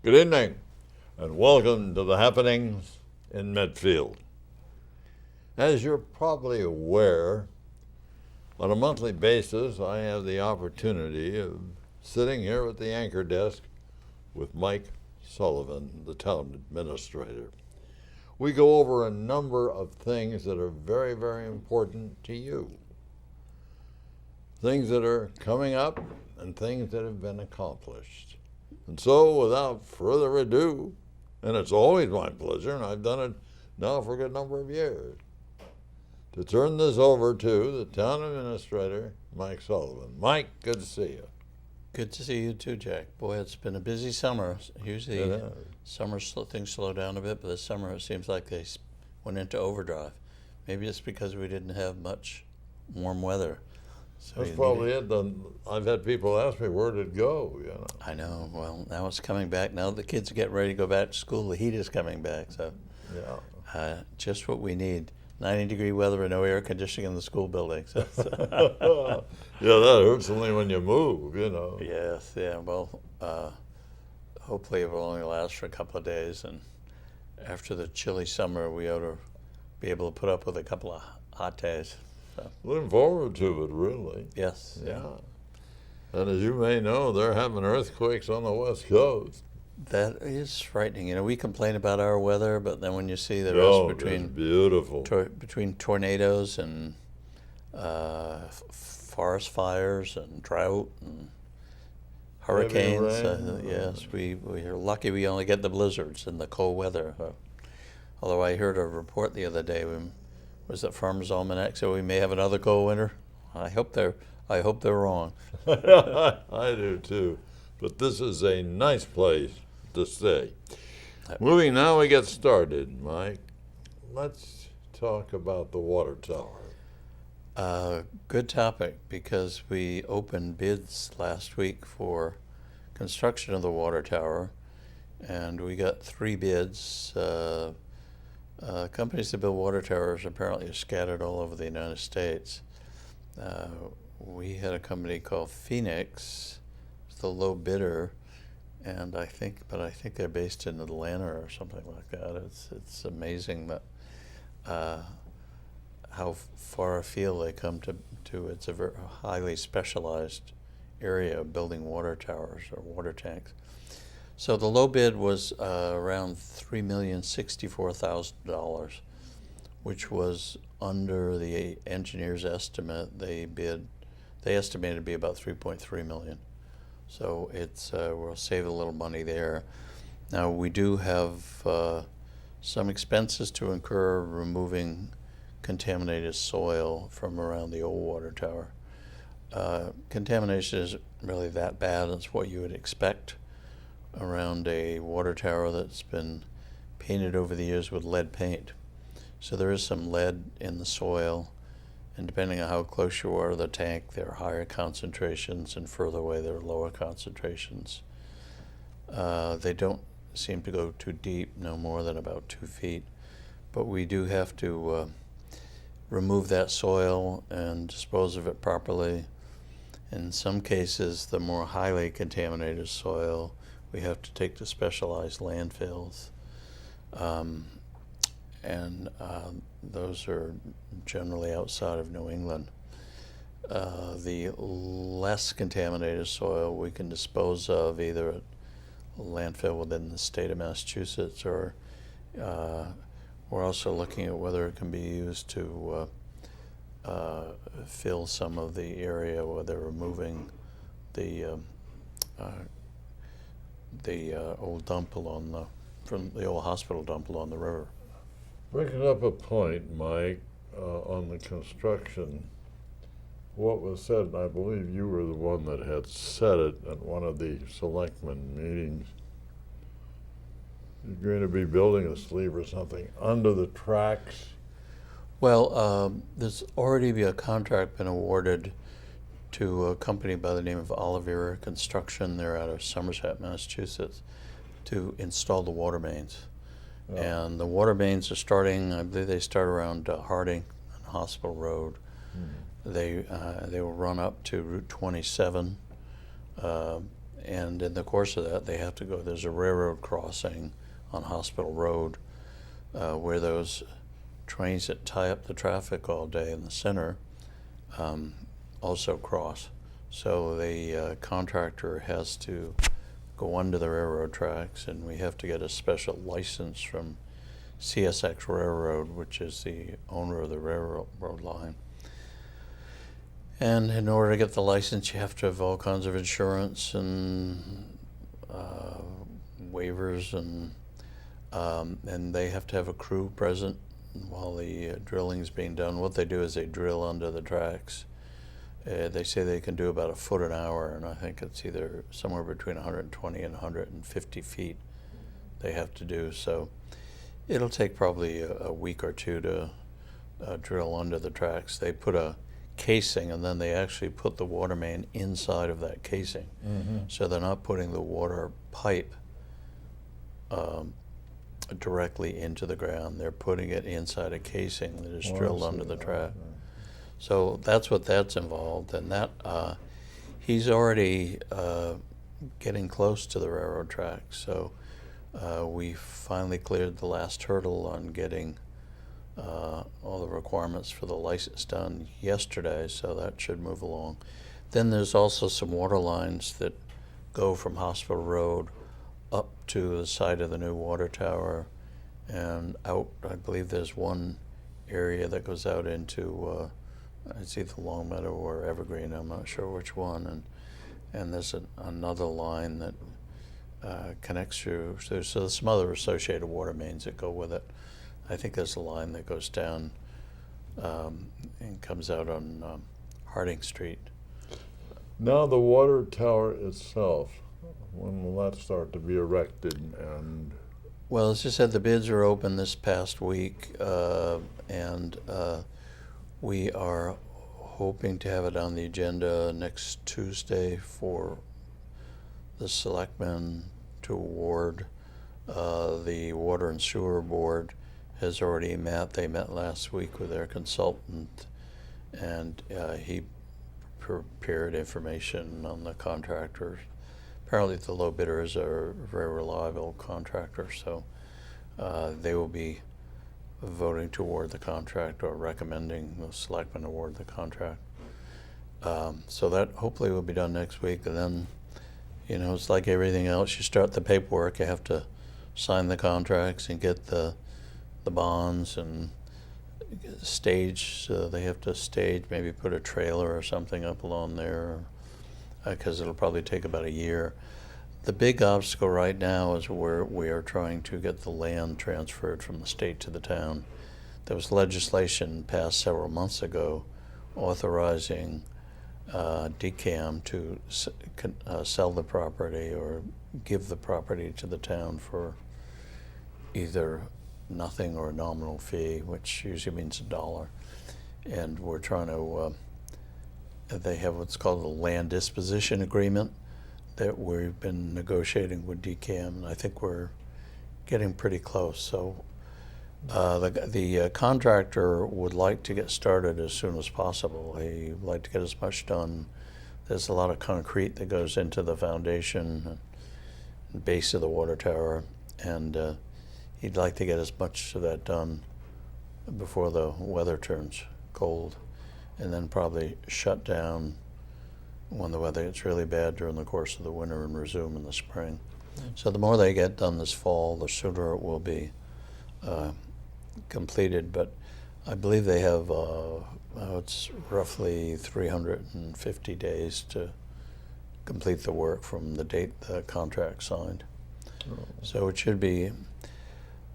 Good evening, and welcome to the happenings in Medfield. As you're probably aware, on a monthly basis, I have the opportunity of sitting here at the anchor desk with Mike Sullivan, the town administrator. We go over a number of things that are very, very important to you. Things that are coming up and things that have been accomplished. And so, without further ado, and it's always my pleasure, and I've done it now for a good number of years, to turn this over to the town administrator, Mike Sullivan. Mike, good to see you. Good to see you too, Jack. Boy, it's been a busy summer. Usually summer things slow down a bit, but this summer it seems like they went into overdrive. Maybe it's because we didn't have much warm weather. So That's probably it. I've had people ask me, where did it go? I know. Well, now it's coming back. Now the kids are getting ready to go back to school. The heat is coming back. So just what we need. 90-degree weather and no air conditioning in the school building. So, yeah, that hurts only when you move, Yes, yeah. Well, hopefully it will only last for a couple of days. And after the chilly summer, we ought to be able to put up with a couple of hot days. So. Looking forward to it, really. Yes. Yeah. And as you may know, they're having earthquakes on the West Coast. That is frightening. We complain about our weather, but then when you see the rest between tornadoes and forest fires and drought and hurricanes, yes, we are lucky we only get the blizzards and the cold weather. Although I heard a report the other day, was that Farmer's Almanac said we may have another cold winter. I hope they're wrong. I do too. But this is a nice place to stay. Moving now, we get started, Mike. Let's talk about the water tower. Good topic, because we opened bids last week for construction of the water tower, and we got 3 bids. Companies that build water towers apparently are scattered all over the United States. We had a company called Phoenix, the low bidder, and I think they're based in Atlanta or something like that. It's amazing that how far afield they come to. It's a very highly specialized area of building water towers or water tanks. So the low bid was around $3,064,000, which was under the engineer's estimate. They estimated to be about $3.3 million. So we'll save a little money there. Now we do have some expenses to incur removing contaminated soil from around the old water tower. Contamination isn't really that bad. It's what you would expect around a water tower that's been painted over the years with lead paint. So there is some lead in the soil, and depending on how close you are to the tank, there are higher concentrations, and further away there are lower concentrations. They don't seem to go too deep, no more than about 2 feet, but we do have to remove that soil and dispose of it properly. In some cases, the more highly contaminated soil we have to take to specialized landfills, and those are generally outside of New England. The less contaminated soil we can dispose of either at a landfill within the state of Massachusetts, or we're also looking at whether it can be used to fill some of the area where they're removing the old dump from the old hospital dump along the river. Bringing up a point, Mike, on the construction, what was said, and I believe you were the one that had said it at one of the selectmen meetings, you're going to be building a sleeve or something under the tracks. Well, there's already been a contract been awarded to a company by the name of Oliveira Construction. They're out of Somerset, Massachusetts, to install the water mains. Oh. And the water mains are starting, I believe they start around Harding on Hospital Road. They will run up to Route 27, And in the course of that, they have to go. There's a railroad crossing on Hospital Road where those trains that tie up the traffic all day in the center also cross. So the contractor has to go under the railroad tracks, and we have to get a special license from CSX Railroad, which is the owner of the railroad line. And in order to get the license, you have to have all kinds of insurance and waivers, and they have to have a crew present while the drilling is being done. What they do is they drill under the tracks. They say they can do about a foot an hour, and I think it's either somewhere between 120 and 150 feet they have to do. So it'll take probably a week or two to drill under the tracks. They put a casing, and then they actually put the water main inside of that casing. Mm-hmm. So they're not putting the water pipe directly into the ground. They're putting it inside a casing that is drilled under the track. So that's what that's involved, and that he's already getting close to the railroad tracks. So we finally cleared the last hurdle on getting all the requirements for the license done yesterday, so that should move along. Then there's also some water lines that go from Hospital Road up to the side of the new water tower and out. I believe there's one area that goes out into it's either Longmeadow or Evergreen, I'm not sure which one, and there's another line that connects through. So there's some other associated water mains that go with it. I think there's a line that goes down and comes out on Harding Street. Now the water tower itself, when will that start to be erected? And well, as I said, the bids are open this past week, and we are hoping to have it on the agenda next Tuesday for the selectmen to award. The Water and Sewer Board has already met. They met last week with their consultant, and he prepared information on the contractors. Apparently the low bidder is a very reliable contractor, so they will be voting to award the contract or recommending the selectmen award the contract. So that hopefully will be done next week, and then, it's like everything else. You start the paperwork, you have to sign the contracts and get the bonds and stage. So they have to stage, maybe put a trailer or something up along there, because it'll probably take about a year. The big obstacle right now is where we are trying to get the land transferred from the state to the town. There was legislation passed several months ago authorizing DCAM to sell the property or give the property to the town for either nothing or a nominal fee, which usually means $1. And we're trying to, they have what's called a land disposition agreement that we've been negotiating with DCAM, and I think we're getting pretty close. So the contractor would like to get started as soon as possible. He would like to get as much done. There's a lot of concrete that goes into the foundation and base of the water tower, and he'd like to get as much of that done before the weather turns cold, and then probably shut down when the weather gets really bad during the course of the winter and resume in the spring. So the more they get done this fall, the sooner it will be completed. But I believe they have, it's roughly 350 days to complete the work from the date the contract signed. So it should be,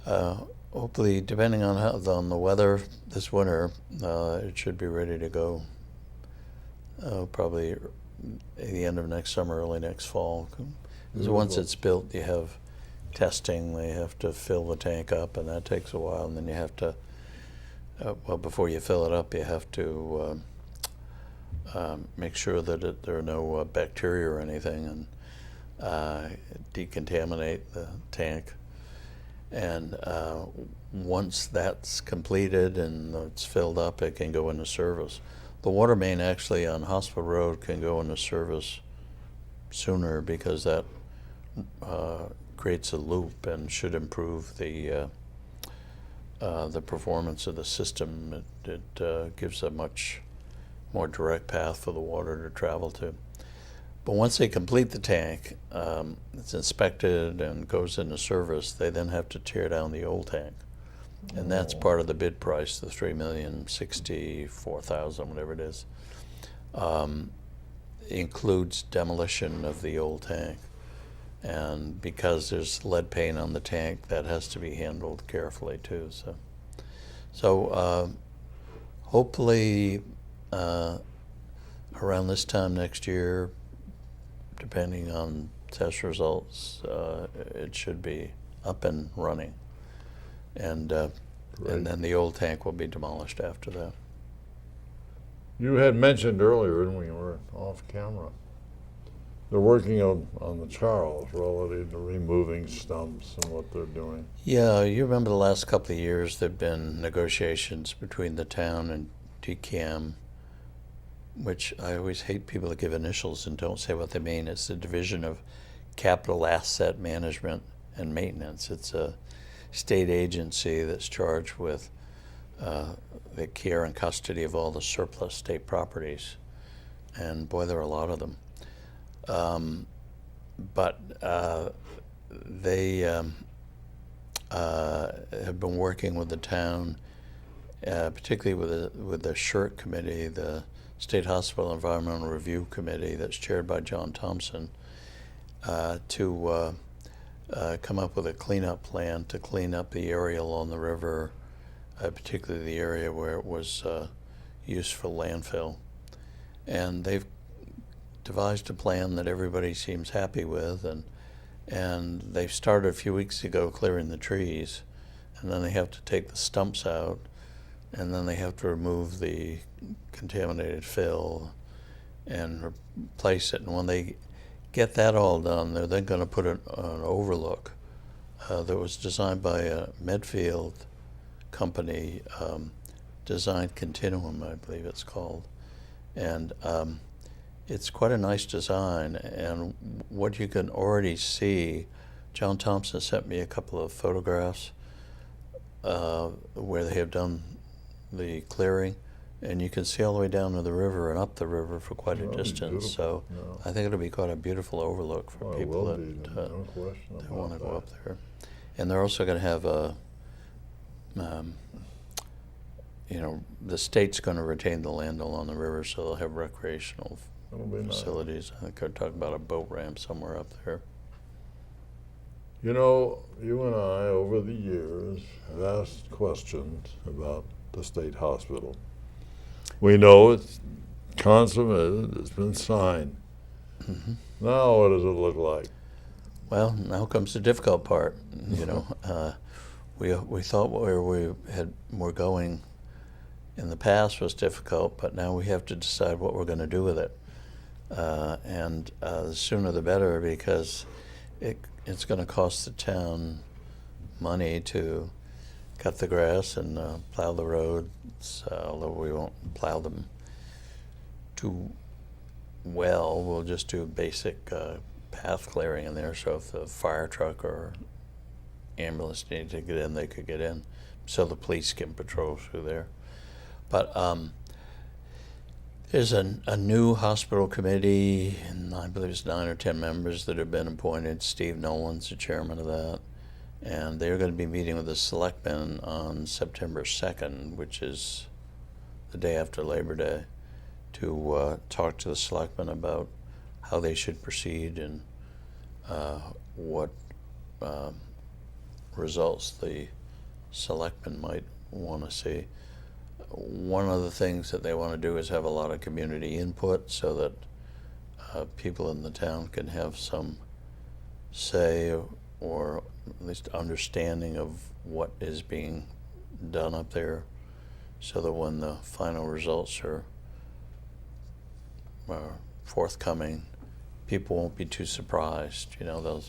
hopefully, depending on the weather this winter, it should be ready to go probably at the end of next summer, early next fall. Because once it's built, you have testing. They have to fill the tank up, and that takes a while. And then you have to, before you fill it up, you have to make sure that there are no bacteria or anything, and decontaminate the tank. And once that's completed and it's filled up, it can go into service. The water main actually on Hospital Road can go into service sooner, because that creates a loop and should improve the performance of the system. It gives a much more direct path for the water to travel to. But once they complete the tank, it's inspected and goes into service, they then have to tear down the old tank. And that's part of the bid price, the $3,064,000, whatever it is. Includes demolition of the old tank. And because there's lead paint on the tank, that has to be handled carefully too. So hopefully around this time next year, depending on test results, it should be up and running. And then the old tank will be demolished after that. You had mentioned earlier when we were off camera, they're working on the Charles relative to removing stumps and what they're doing. Yeah, you remember the last couple of years there have been negotiations between the town and DCAM, which I always hate people that give initials and don't say what they mean. It's the Division of Capital Asset Management and Maintenance. It's a state agency that's charged with the care and custody of all the surplus state properties. And boy, there are a lot of them. But they have been working with the town, particularly with the SHIRT committee, the State Hospital Environmental Review Committee, that's chaired by John Thompson, to come up with a cleanup plan to clean up the area along the river, particularly the area where it was used for landfill. And they've devised a plan that everybody seems happy with, and they've started a few weeks ago clearing the trees, and then they have to take the stumps out, and then they have to remove the contaminated fill and replace it. And when they get that all done, they're then going to put an overlook that was designed by a Medfield company, Design Continuum, I believe it's called. And it's quite a nice design, and what you can already see, John Thompson sent me a couple of photographs where they have done the clearing, and you can see all the way down to the river and up the river for quite a distance. So I think it'll be quite a beautiful overlook for people that want to go up there. And they're also going to have the state's going to retain the land along the river, so they'll have recreational facilities. Nice. I think they're talking about a boat ramp somewhere up there. You know, you and I, over the years, have asked questions about the state hospital. We know it's consummated, it's been signed. Mm-hmm. Now what does it look like? Well, now comes the difficult part. We thought where we're going in the past was difficult, but now we have to decide what we're going to do with it. And the sooner the better, because it's going to cost the town money to cut the grass and plow the roads, although we won't plow them too well. We'll just do basic path clearing in there, so if the fire truck or ambulance needed to get in, they could get in, so the police can patrol through there. But there's a new hospital committee, and I believe it's 9 or 10 members that have been appointed. Steve Nolan's the chairman of that. And they're going to be meeting with the selectmen on September 2nd, which is the day after Labor Day, to talk to the selectmen about how they should proceed and what results the selectmen might want to see. One of the things that they want to do is have a lot of community input so that people in the town can have some say or at least understanding of what is being done up there, so that when the final results are forthcoming, people won't be too surprised. They'll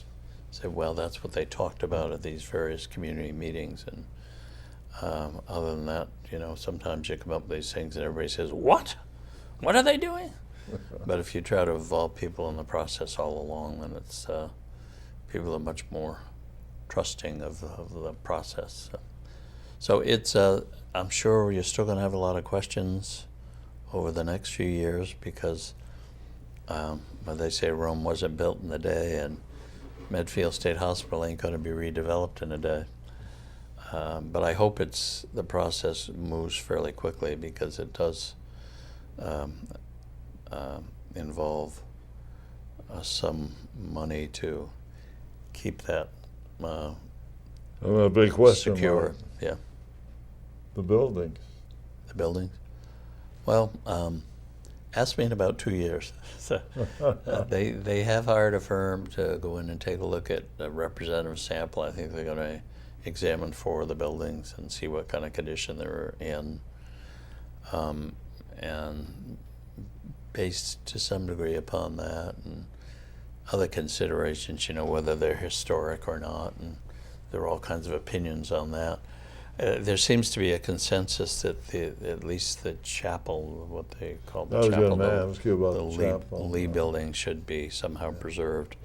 say, well, that's what they talked about at these various community meetings. And other than that, sometimes you come up with these things and everybody says, what? What are they doing? But if you try to involve people in the process all along, then it's people are much more trusting of the process. So it's I'm sure you're still going to have a lot of questions over the next few years because, well, they say Rome wasn't built in a day, and Medfield State Hospital ain't going to be redeveloped in a day. But I hope the process moves fairly quickly because it does involve some money to keep that A big question secure. mark. Yeah, The buildings. the buildings. Well, ask me in about 2 years. So, they have hired a firm to go in and take a look at a representative sample. I think they're going to examine 4 of the buildings and see what kind of condition they're in, and based to some degree upon that and other considerations, whether they're historic or not, and there are all kinds of opinions on that. There seems to be a consensus that at least the chapel, what they call the chapel, ask you about the the chapel. Lee building should be somehow preserved.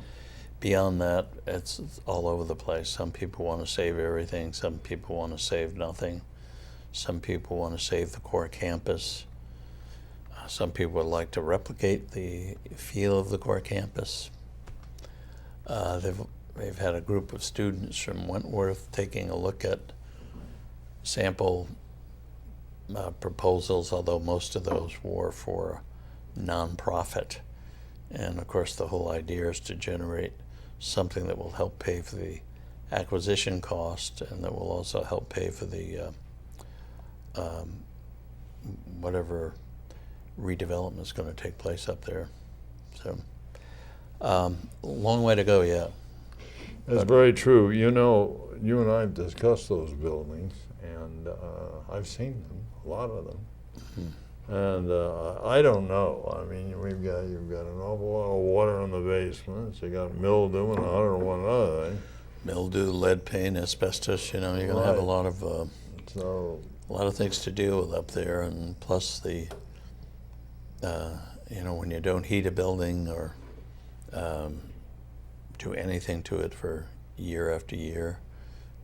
Beyond that, it's all over the place. Some people want to save everything. Some people want to save nothing. Some people want to save the core campus. Some people would like to replicate the feel of the core campus. They've had a group of students from Wentworth taking a look at sample proposals, although most of those were for nonprofit. And of course, the whole idea is to generate something that will help pay for the acquisition cost and that will also help pay for the whatever redevelopment is going to take place up there. So, long way to go yet. That's very true. You and I have discussed those buildings, and I've seen them, a lot of them. Mm-hmm. And I don't know. I mean, you've got an awful lot of water in the basements. You got mildew and 101 other things. Mildew, lead paint, asbestos. You're going to have a lot of things to deal with up there, and plus the when you don't heat a building or do anything to it for year after year,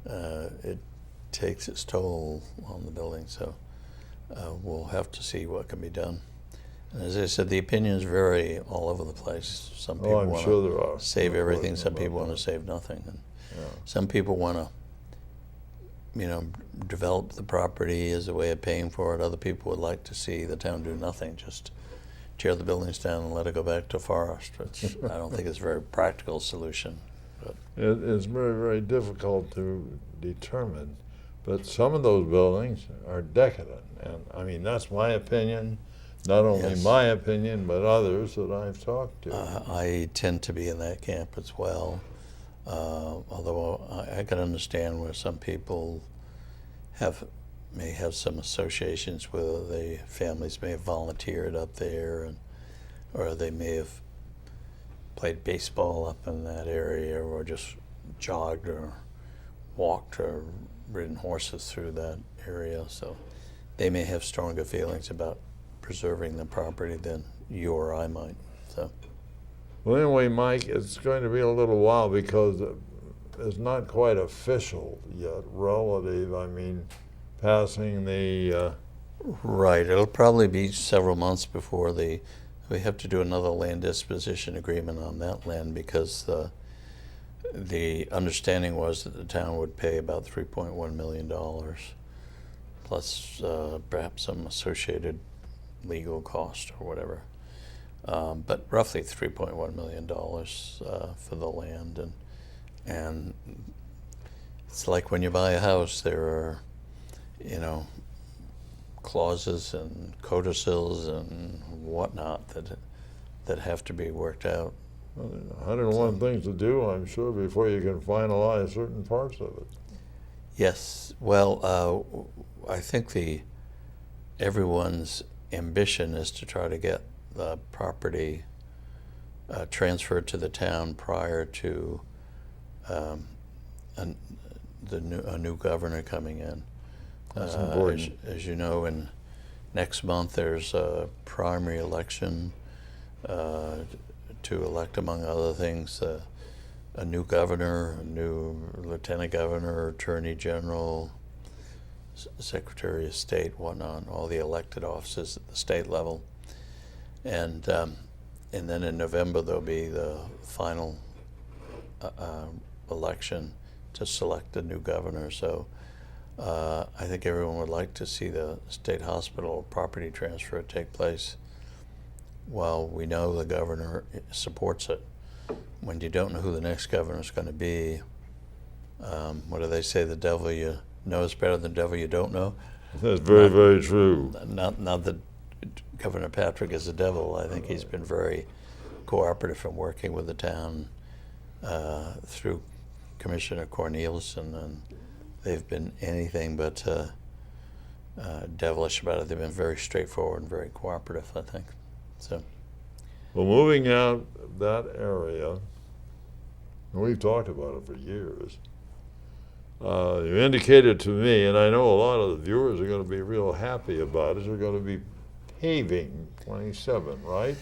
it takes its toll on the building. So we'll have to see what can be done. And as I said, the opinions vary all over the place. Some people want to save everything. Some people want to save nothing. And some people want to, develop the property as a way of paying for it. Other people would like to see the town do nothing, just tear the buildings down and let it go back to forest, which I don't think is a very practical solution. But it's very, very difficult to determine. But some of those buildings are decadent. And I mean, that's my opinion, not only my opinion, but others that I've talked to. I tend to be in that camp as well. Although I can understand where some people may have some associations with the families may have volunteered up there, or they may have played baseball up in that area, or just jogged or walked or ridden horses through that area. So they may have stronger feelings about preserving the property than you or I might. So. Well, anyway, Mike, it's going to be a little while because it's not quite official yet, relative. I mean, passing the... Right. It'll probably be several months before we have to do another land disposition agreement on that land because the understanding was that the town would pay about $3.1 million plus perhaps some associated legal cost or whatever. But roughly $3.1 million for the land. And it's like when you buy a house, there are, clauses and codicils and whatnot that have to be worked out. 101 things to do, I'm sure, before you can finalize certain parts of it. Yes. Well, I think everyone's ambition is to try to get the property transferred to the town prior to a new governor coming in. That's important. As you know, next month there's a primary election to elect, among other things, a new governor, a new lieutenant governor, attorney general, secretary of state, whatnot, all the elected offices at the state level. And then in November there'll be the final election to select a new governor. So I think everyone would like to see the state hospital property transfer take place while we know the governor supports it. When you don't know who the next governor is going to be, what do they say? The devil you know is better than the devil you don't know. That's very, very true. Not that Governor Patrick is the devil. I think he's been very cooperative in working with the town through Commissioner Corneliuson, and they've been anything but devilish about it. They've been very straightforward and very cooperative, I think. So. Well, moving out that area, and we've talked about it for years, you indicated to me, and I know a lot of the viewers are going to be real happy about it, you're going to be paving 27, right?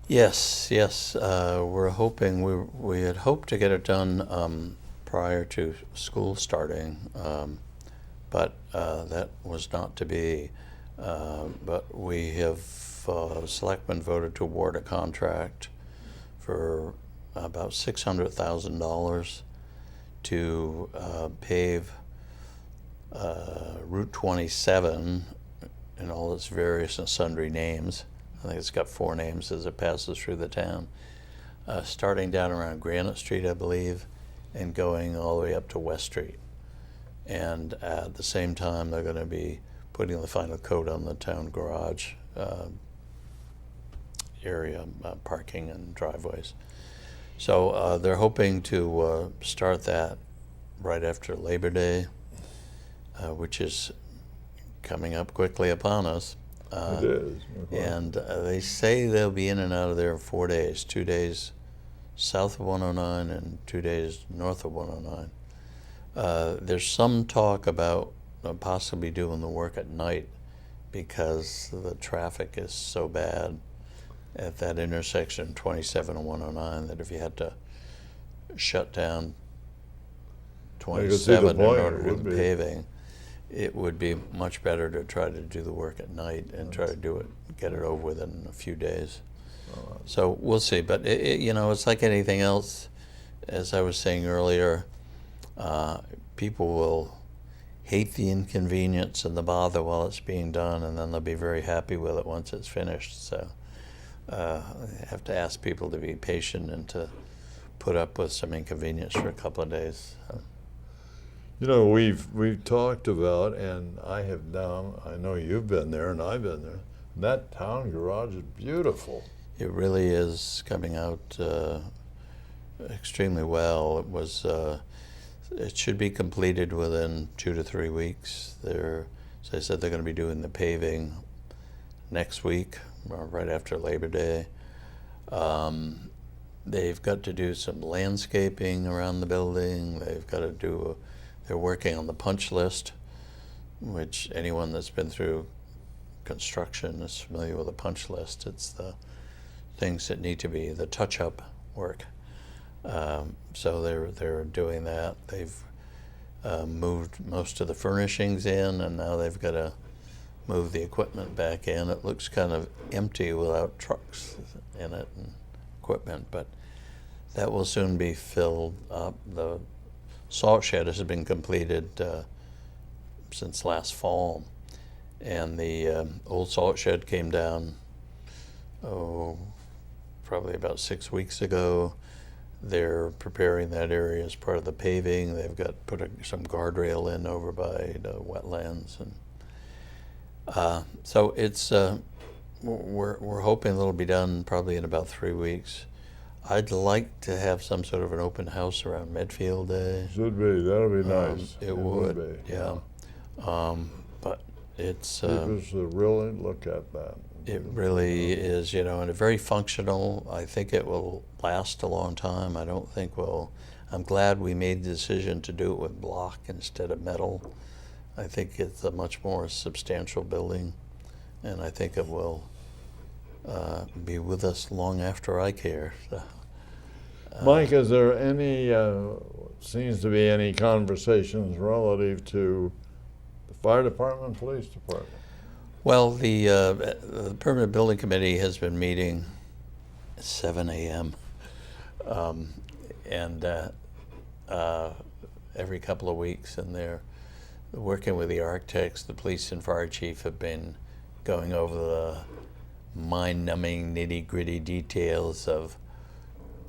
Yes. We're hoping, we had hoped to get it done prior to school starting, but that was not to be. But we have, selectmen voted to award a contract for about $600,000 to pave Route 27 in all its various and sundry names. I think it's got 4 names as it passes through the town, starting down around Granite Street, I believe, and going all the way up to West Street. And at the same time, they're going to be putting the final coat on the town garage area, parking and driveways. So they're hoping to start that right after Labor Day, which is coming up quickly upon us. It is. And they say they'll be in and out of there in 4 days, 2 days south of 109 and 2 days north of 109. There's some talk about possibly doing the work at night because the traffic is so bad at that intersection 27 and 109 that if you had to shut down 27 in order to do the paving, it would be much better to try to do the work at night and try to do it, get it over with in a few days. So we'll see. But it's like anything else. As I was saying earlier, people will hate the inconvenience and the bother while it's being done, and then they'll be very happy with it once it's finished. So I have to ask people to be patient and to put up with some inconvenience for a couple of days. You know, we've talked about, and I have done, I know you've been there and I've been there, and that town garage is beautiful. It really is coming out extremely well. It should be completed within 2 to 3 weeks. As I said, they're going to be doing the paving next week, right after Labor Day. They've got to do some landscaping around the building. They've got to they're working on the punch list, which anyone that's been through construction is familiar with a punch list. It's the things that need to be the touch-up work. So they're doing that. They've moved most of the furnishings in, and now they've got to move the equipment back in. It looks kind of empty without trucks in it and equipment, but that will soon be filled up. The salt shed has been completed since last fall, and the old salt shed came down probably about 6 weeks ago. They're preparing that area as part of the paving. They've got some guardrail in over by the wetlands, and so it's we're hoping it'll be done probably in about 3 weeks. I'd like to have some sort of an open house around Medfield Day. Should be. That'll be nice. It would be. Yeah. But it's people should really look at that. It really is, and it's very functional. I think it will last a long time. I'm glad we made the decision to do it with block instead of metal. I think it's a much more substantial building, and I think it will be with us long after I care. So, Mike, is there any, seems to be any conversations relative to the fire department, police department? well, the Permanent Building Committee has been meeting at 7 a.m. And every couple of weeks, and they're working with the architects. The police and fire chief have been going over the mind-numbing, nitty-gritty details of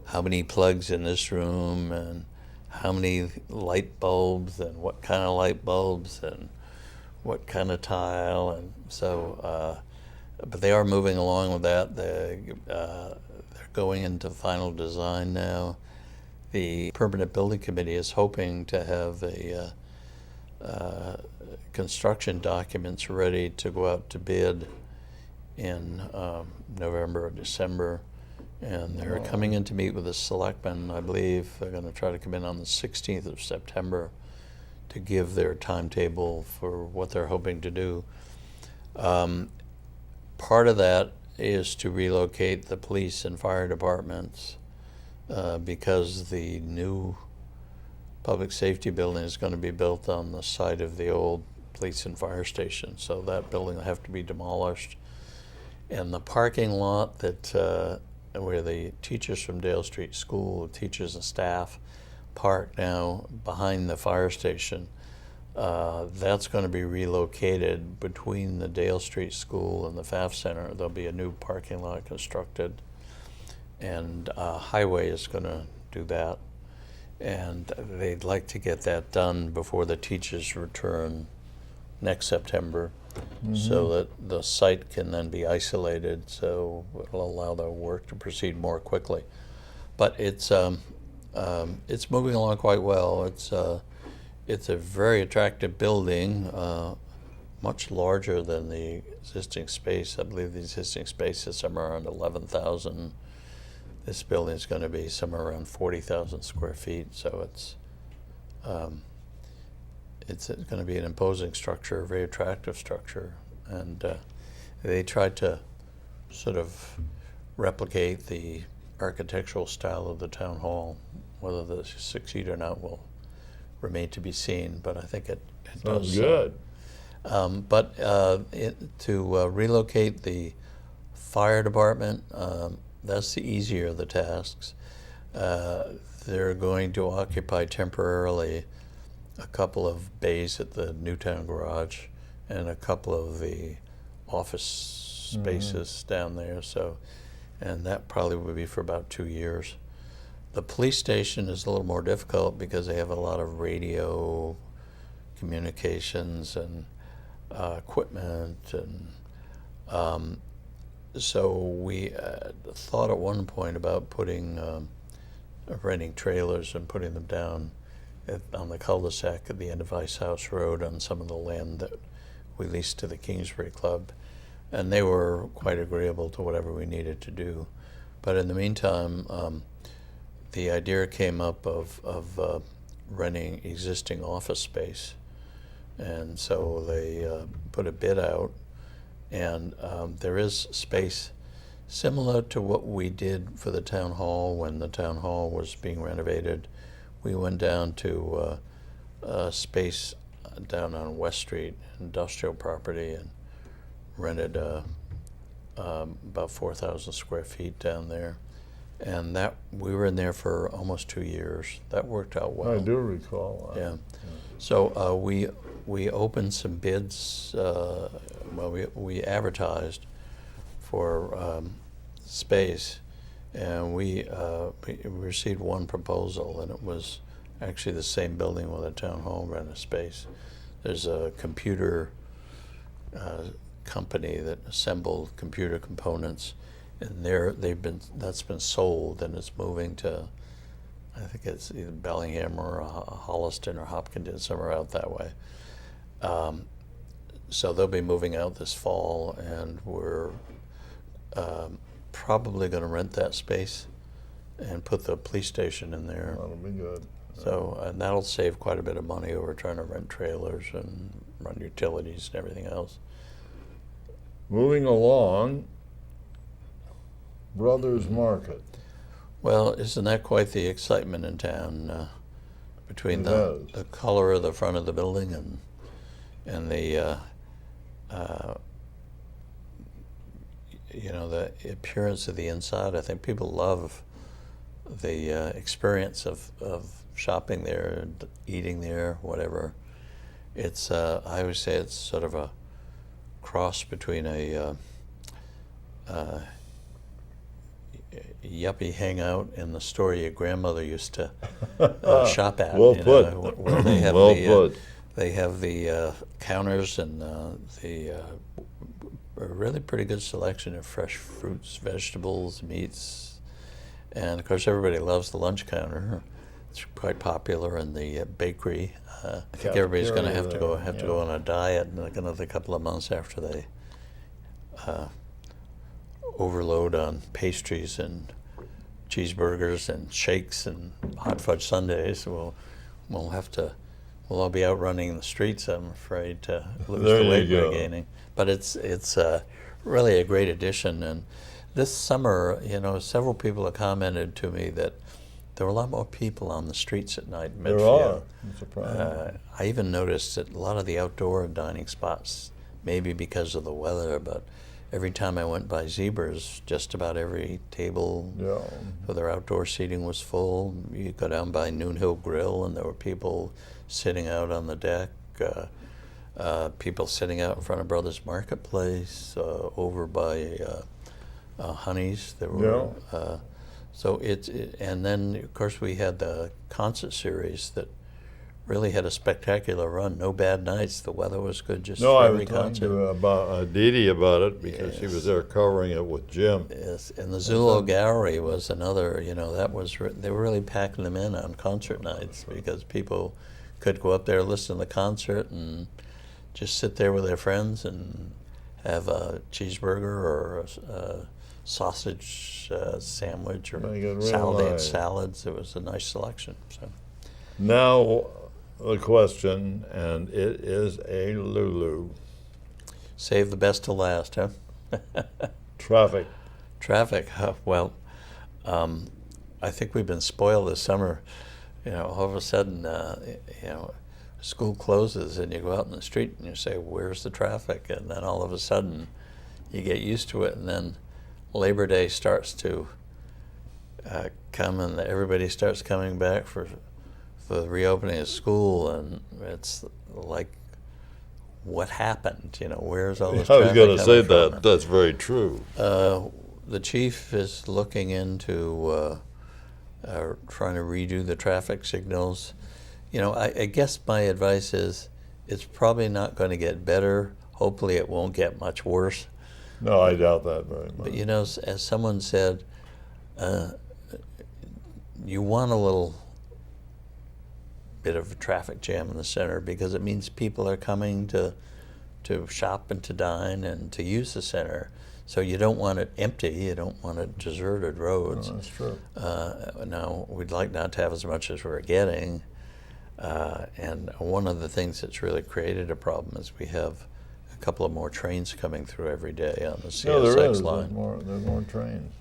how many plugs in this room and how many light bulbs and what kind of light bulbs and what kind of tile. And so, but they are moving along with that. They're going into final design now. The Permanent Building Committee is hoping to have a construction documents ready to go out to bid in November or December. And they're coming in to meet with the selectmen. I believe they're going to try to come in on the 16th of September to give their timetable for what they're hoping to do. Part of that is to relocate the police and fire departments because the new public safety building is going to be built on the site of the old police and fire station. So that building will have to be demolished. And the parking lot that where the teachers from Dale Street School, teachers and staff, park now behind the fire station, that's going to be relocated between the Dale Street School and the FAF Center. There'll be a new parking lot constructed, and Highway is going to do that. And they'd like to get that done before the teachers return next September, so that the site can then be isolated, so it'll allow the work to proceed more quickly. But it's moving along quite well. It's a very attractive building, much larger than the existing space. I believe the existing space is somewhere around 11,000. This building is going to be somewhere around 40,000 square feet, so it's going to be an imposing structure, a very attractive structure. And they tried to sort of replicate the architectural style of the town hall. Whether they succeed or not will remain to be seen, but I think it does. Sounds good. To relocate the fire department, that's the easier of the tasks. They're going to occupy temporarily a couple of bays at the Newtown garage and a couple of the office spaces down there. So, and that probably would be for about 2 years. The police station is a little more difficult because they have a lot of radio communications and equipment, and so we thought at one point about renting trailers and putting them down on the cul-de-sac at the end of Ice House Road on some of the land that we leased to the Kingsbury Club, and they were quite agreeable to whatever we needed to do. But in the meantime, the idea came up of renting existing office space, and so they put a bid out, and there is space similar to what we did for the town hall when the town hall was being renovated. We went down to space down on West Street, industrial property, and rented about 4,000 square feet down there. And that we were in there for almost 2 years. That worked out well. I do recall that. Yeah. So we opened some bids. We advertised for space, and we received one proposal, and it was actually the same building where the town hall rented space. There's a computer company that assembled computer components, and that's been sold, and it's moving to, I think it's either Bellingham or Holliston or Hopkinton, somewhere out that way. So they'll be moving out this fall, and we're probably going to rent that space and put the police station in there. That'll be good. So, and that'll save quite a bit of money over trying to rent trailers and run utilities and everything else. Moving along, Brothers Market. Well, isn't that quite the excitement in town, between It the is. color of the front of the building and the the appearance of the inside? I think people love the experience of shopping there, eating there, whatever. It's I always say it's sort of a cross between a yuppie hangout and the store your grandmother used to shop at. Well put. Where they have Well the put. they have the counters and a really pretty good selection of fresh fruits, vegetables, meats, and of course everybody loves the lunch counter. It's quite popular in the bakery. I think everybody's going to have to go on a diet in like another couple of months after they overload on pastries and cheeseburgers and shakes and hot fudge sundaes. We'll all be out running the streets, I'm afraid, to lose There the you weight we're go. gaining. But it's really a great addition. And this summer, several people have commented to me that there were a lot more people on the streets at night in There Medfield. are. I'm surprised. I even noticed that a lot of the outdoor dining spots, maybe because of the weather, but every time I went by Zebras, just about every table Yeah. for their outdoor seating was full. You go down by Noon Hill Grill, and there were people sitting out on the deck. People sitting out in front of Brothers Marketplace, over by Honey's. There were. So and then of course we had the concert series that really had a spectacular run. No bad nights. The weather was good. Just No, for I every was talking concert. to Dee Dee about it because she Yes. was there covering it with Jim. Yes, and the Zulo Gallery was another. That was they were really packing them in on concert nights because people could go up there, listen to the concert, and just sit there with their friends and have a cheeseburger or a sausage sandwich or Make it real salad. They had nice. salads. It was a nice selection. So Now the question, and it is a Lulu. save the best to last, huh? Traffic. Traffic. Well, I think we've been spoiled this summer. All of a sudden, school closes and you go out in the street and you say, "Where's the traffic?" And then all of a sudden, you get used to it, and then Labor Day starts to come, and everybody starts coming back for the reopening of school, and it's like, what happened? Where's all this I traffic was going to say coming from? that. That's very true. The chief is looking into trying to redo the traffic signals. I guess my advice is it's probably not going to get better. Hopefully it won't get much worse. No, I doubt that very much. But as someone said, you want a little bit of a traffic jam in the center because it means people are coming to shop and to dine and to use the center. So you don't want it empty. You don't want it deserted roads. No, that's true. Now, we'd like not to have as much as we're getting. And one of the things that's really created a problem is we have a couple of more trains coming through every day on the CSX No, there is. line. There's more trains.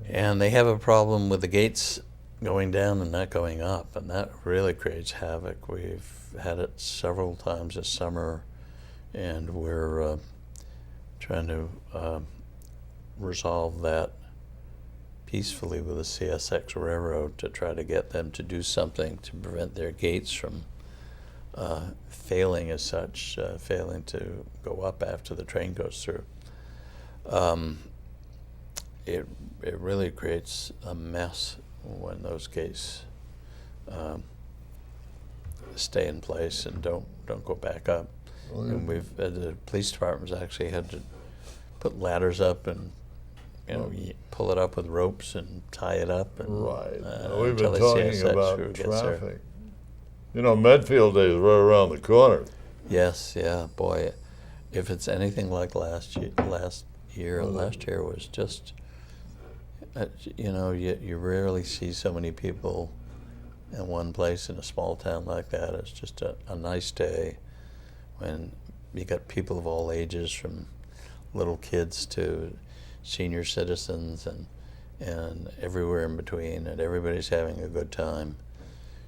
And they have a problem with the gates going down and not going up, and that really creates havoc. We've had it several times this summer, and we're trying to resolve that peacefully with the CSX Railroad to try to get them to do something to prevent their gates from failing as such, failing to go up after the train goes through. It really creates a mess when those gates stay in place and don't go back up. Oh, yeah. And the police department's actually had to put ladders up and pull it up with ropes and tie it up. And, Right. We've until been the talking CSX about crew gets there. traffic. Medfield Day is right around the corner. Yes, yeah, boy. If it's anything like last year was just, you rarely see so many people in one place in a small town like that. It's just a nice day when you got people of all ages, from little kids to senior citizens, and and everywhere in between, and everybody's having a good time,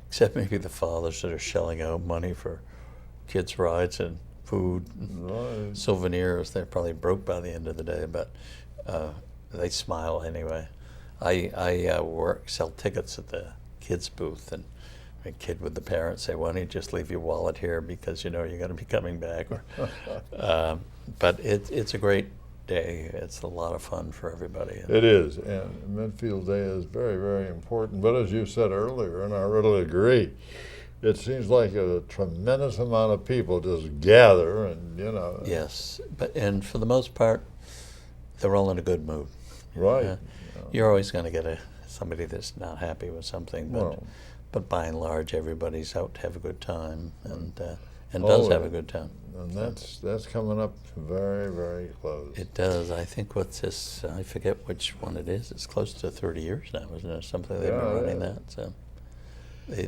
except maybe the fathers that are shelling out money for kids' rides and food and Right. souvenirs. They're probably broke by the end of the day, but they smile anyway. I sell tickets at the kids' booth, and a kid with the parents say, "Why don't you just leave your wallet here because you know you're going to be coming back?" But it's a great day. It's a lot of fun for everybody. It is, and Medfield Day is very, very important. But as you said earlier, and I really agree, it seems like a tremendous amount of people just gather, and Yes, and for the most part, they're all in a good mood. Right. Yeah. You're always going to get somebody that's not happy with something, but by and large, everybody's out to have a good time and does have a good time. And that's coming up very, very close. It does. I think what's this? I forget which one it is. It's close to 30 years now, isn't it? Something they've been running that. So.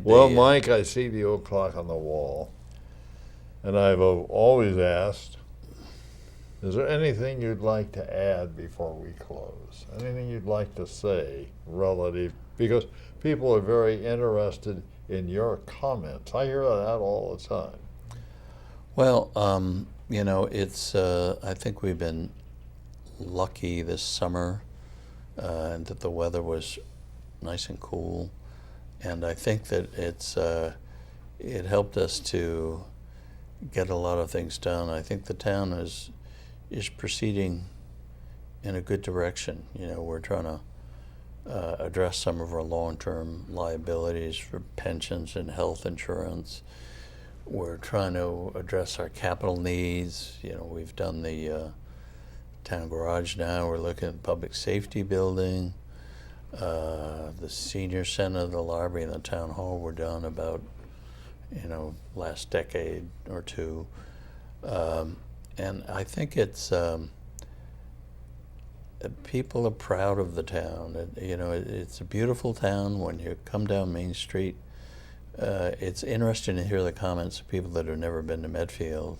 Well, Mike, I see the old clock on the wall, and I've always asked, is there anything you'd like to add before we close? Anything you'd like to say relative, because people are very interested in your comments. I hear that all the time. Well, it's, I think we've been lucky this summer and that the weather was nice and cool. And I think that it helped us to get a lot of things done. I think the town is proceeding in a good direction. We're trying to address some of our long-term liabilities for pensions and health insurance. We're trying to address our capital needs. We've done the town garage now. We're looking at the public safety building. The senior center, the library, and the town hall were done about, last decade or two. And I think it's, people are proud of the town. It's a beautiful town. When you come down Main Street, it's interesting to hear the comments of people that have never been to Medfield.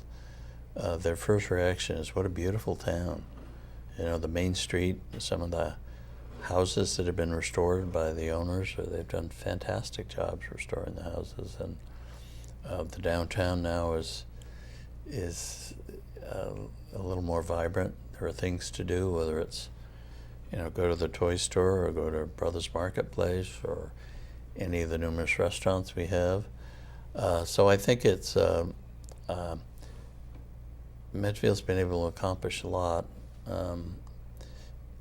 Their first reaction is, what a beautiful town. The Main Street, some of the houses that have been restored by the owners, or they've done fantastic jobs restoring the houses. And the downtown now is a little more vibrant. There are things to do, whether it's go to the toy store or go to Brothers Marketplace or any of the numerous restaurants we have. So I think it's Medfield's been able to accomplish a lot.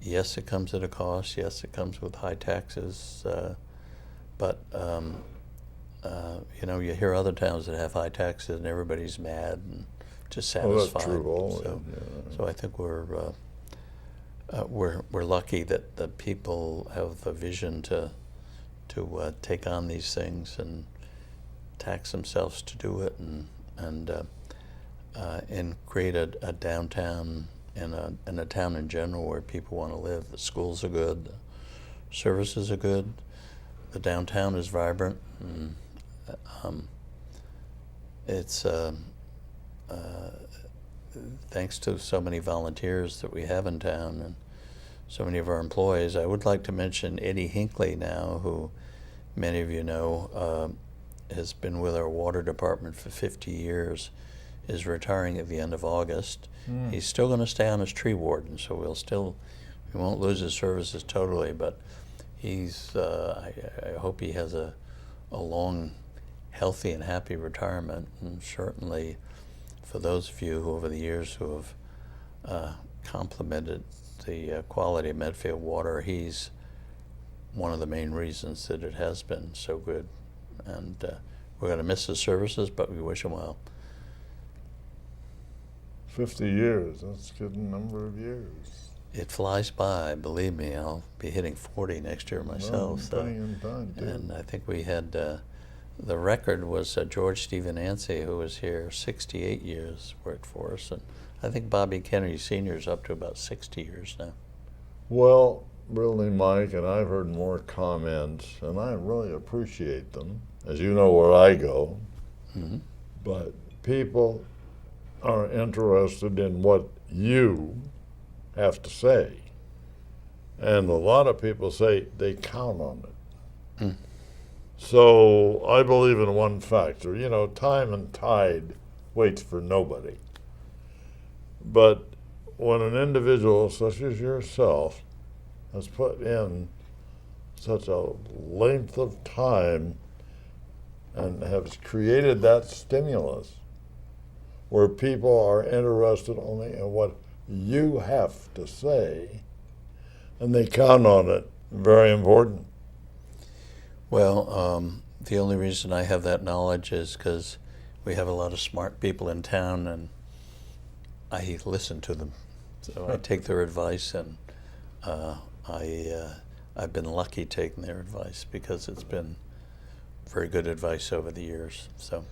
Yes, it comes at a cost. Yes, it comes with high taxes. But you hear other towns that have high taxes and everybody's mad and dissatisfied. Well, that's true. So I think we're lucky that the people have the vision to take on these things and tax themselves to do it and create a downtown and a town in general where people want to live. The schools are good, the services are good, the downtown is vibrant. And, it's thanks to so many volunteers that we have in town and so many of our employees. I would like to mention Eddie Hinckley now, who many of you know has been with our water department for 50 years, is retiring at the end of August. He's still going to stay on as tree warden, so we won't lose his services totally, but he's, I hope he has a long, healthy and happy retirement, and certainly for those of you who over the years who have complimented the quality of Medfield water, he's one of the main reasons that it has been so good. And we're going to miss his services, but we wish him well. 50 years, that's a good number of years. It flies by, believe me. I'll be hitting 40 next year myself. Plenty in time, too. And I think we had, the record was George Stephen Yancey, who was here 68 years, worked for us. And I think Bobby Kennedy Sr. is up to about 60 years now. Well, really, Mike, and I've heard more comments, and I really appreciate them. As you know where I go. Mm-hmm. But people are interested in what you have to say. And a lot of people say they count on it. Mm. So I believe in one factor. You know, time and tide waits for nobody. But when an individual such as yourself has put in such a length of time and has created that stimulus where people are interested only in what you have to say, and they count on it, very important. Well, the only reason I have that knowledge is because we have a lot of smart people in town, and I listen to them. So I take their advice, and I've been lucky taking their advice because it's been very good advice over the years. So.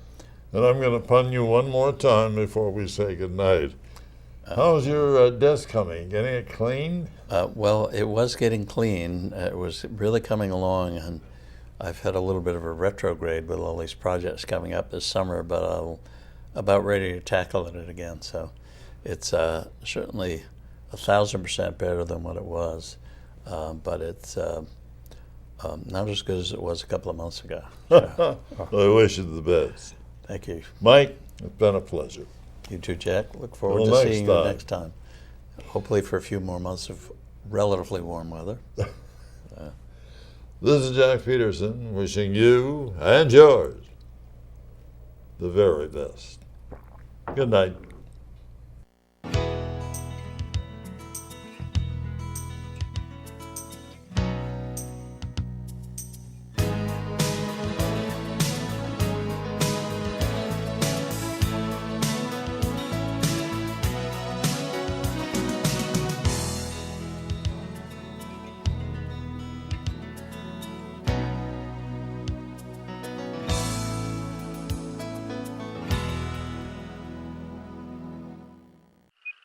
And I'm going to pun you one more time before we say goodnight. How's your desk coming? Getting it cleaned? Well, it was getting clean. It was really coming along, and I've had a little bit of a retrograde with all these projects coming up this summer, but I'm about ready to tackle it again. So it's certainly 1,000% better than what it was, but it's not as good as it was a couple of months ago. I wish you the best. Thank you. Mike, it's been a pleasure. You too, Jack. Look forward to seeing you next time. Hopefully for a few more months of relatively warm weather. This is Jack Peterson wishing you and yours the very best. Good night.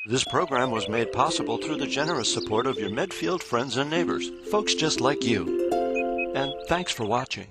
This program was made possible through the generous support of your Medfield friends and neighbors, folks just like you. And thanks for watching.